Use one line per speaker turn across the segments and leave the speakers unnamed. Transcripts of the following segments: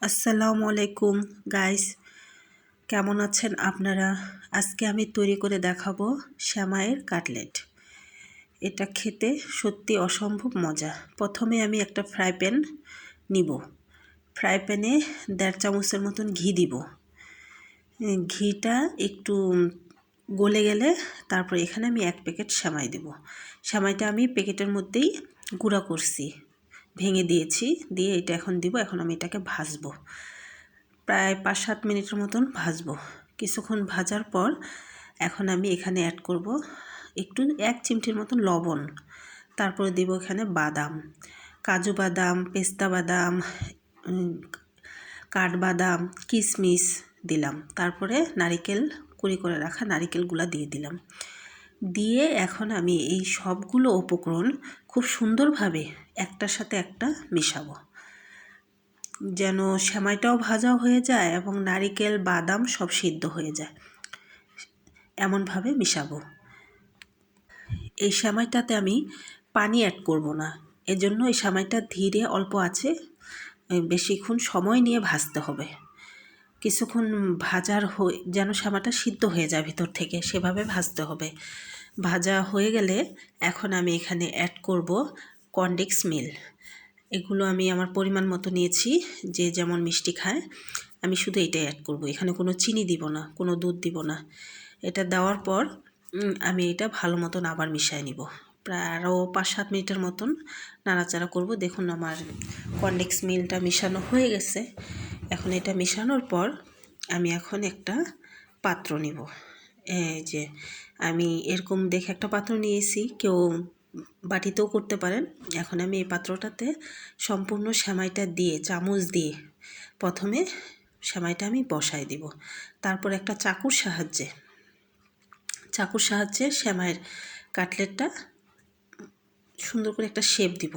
আসসালামু আলাইকুম গাইস, কেমন আছেন আপনারা? আজকে আমি তৈরি করে দেখাবো সেমাইয়ের কাটলেট। এটা খেতে সত্যি অসম্ভব মজা। প্রথমে আমি একটা ফ্রাই প্যান নিব। ফ্রাই প্যানে 1.5 চামচের মতন ঘি দিব। ঘিটা একটু গলে গেলে তারপর এখানে আমি 1 প্যাকেট সেমাই দেব। সেমাইটা আমি প্যাকেটের মধ্যেই গুঁড়া করছি, ভেঙে দিয়েছি। দিয়ে এটা এখন দিব। এখন আমি এটাকে ভাজবো, প্রায় 5-7 মিনিটের মতন ভাজবো। কিছুক্ষণ ভাজার পর এখন আমি এখানে অ্যাড করব একটু 1 চিমটির মতন লবণ। তারপরে দিব এখানে বাদাম, কাজু বাদাম, পেস্তা বাদাম, কাঠবাদাম, কিশমিশ দিলাম। তারপরে নারিকেল কুড়ি করে রাখা নারিকেলগুলো দিয়ে দিলাম। দিয়ে এখন আমি এই সবগুলো উপকরণ খুব সুন্দরভাবে একটার সাথে একটা মেশাবো, যেন সেমাইটাও ভাজা হয়ে যায় এবং নারিকেল বাদাম সব সিদ্ধ হয়ে যায়। এমনভাবে মিশাবো। এই সেমাইটাতে আমি পানি অ্যাড করব না, এজন্য এই সেমাইটা ধীরে অল্প আছে বেশিক্ষণ সময় নিয়ে ভাজতে হবে। কিছুক্ষণ ভাজার যেন সেমাইটা সিদ্ধ হয়ে যায় ভিতর থেকে, সেভাবে ভাজতে হবে। ভাজা হয়ে গেলে এখন আমি এখানে অ্যাড করব কনডেন্স মিল্ক। এগুলো আমি আমার পরিমাণ মতো নিয়েছি, যে যেমন মিষ্টি খায়। আমি শুধু এটাই অ্যাড করব, এখানে কোনো চিনি দিব না, কোনো দুধ দিব না। এটা দেওয়ার পর আমি এটা ভালো মতন আবার মিশিয়ে নিব। প্রায় আরও 5-7 মিনিটের মতন নাড়াচাড়া করব। দেখুন আমার কনডেন্স মিল্কটা মিশানো হয়ে গেছে। এখন এটা মেশানোর পর আমি এখন একটা পাত্র নিব। এই যে আমি এরকম দেখে একটা পাত্র নিয়েছি, কেউ বাটিতেও করতে পারেন। এখন আমি এই পাত্রটাতে সম্পূর্ণ সেমাইটা দিয়ে চামচ দিয়ে প্রথমে সেমাইটা আমি বসাই দিব। তারপর একটা চাকুর সাহায্যে সেমাইয়ের কাটলেটটা সুন্দর করে একটা শেপ দিব।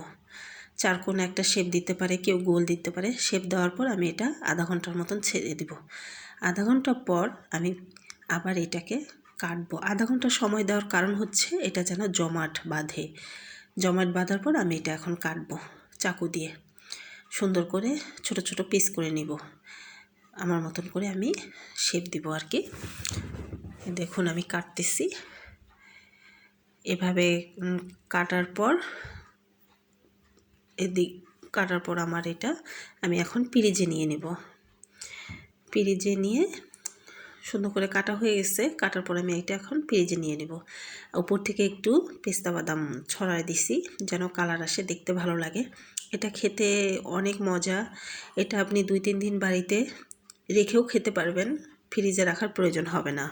চারকোনা একটা শেপ দিতে পারে, কেউ গোল দিতে পারে। শেপ দেওয়ার পর আমি এটা আধা ঘন্টার মতন ছেড়ে দিব। আধা ঘন্টা পর আমি আবার এটাকে কাটবো। আধা ঘন্টা সময় দেওয়ার কারণ হচ্ছে এটা যেন জমাট বাঁধার পর আমি এটা এখন কাটবো চাকু দিয়ে। সুন্দর করে ছোট ছোট পিস করে নিব। আমার মতন করে আমি শেপ দিব আর কি। দেখুন আমি কাটতেছি। এভাবে কাটার পর আমার এটা আমি এখন পিরিজে নিয়ে নেব। পিরিজে নিয়ে সুন্দর করে কাটা হয়ে গেছে। কাটার পর আমি এটা এখন পিরিজে নিয়ে নেব। উপর থেকে একটু পেস্তা বাদাম ছড়ায় দিছি যেন কালার আসে, দেখতে ভালো লাগে। এটা খেতে অনেক মজা। এটা আপনি 2-3 দিন বাড়িতে রেখেও খেতে পারবেন, ফ্রিজে রাখার প্রয়োজন হবে না।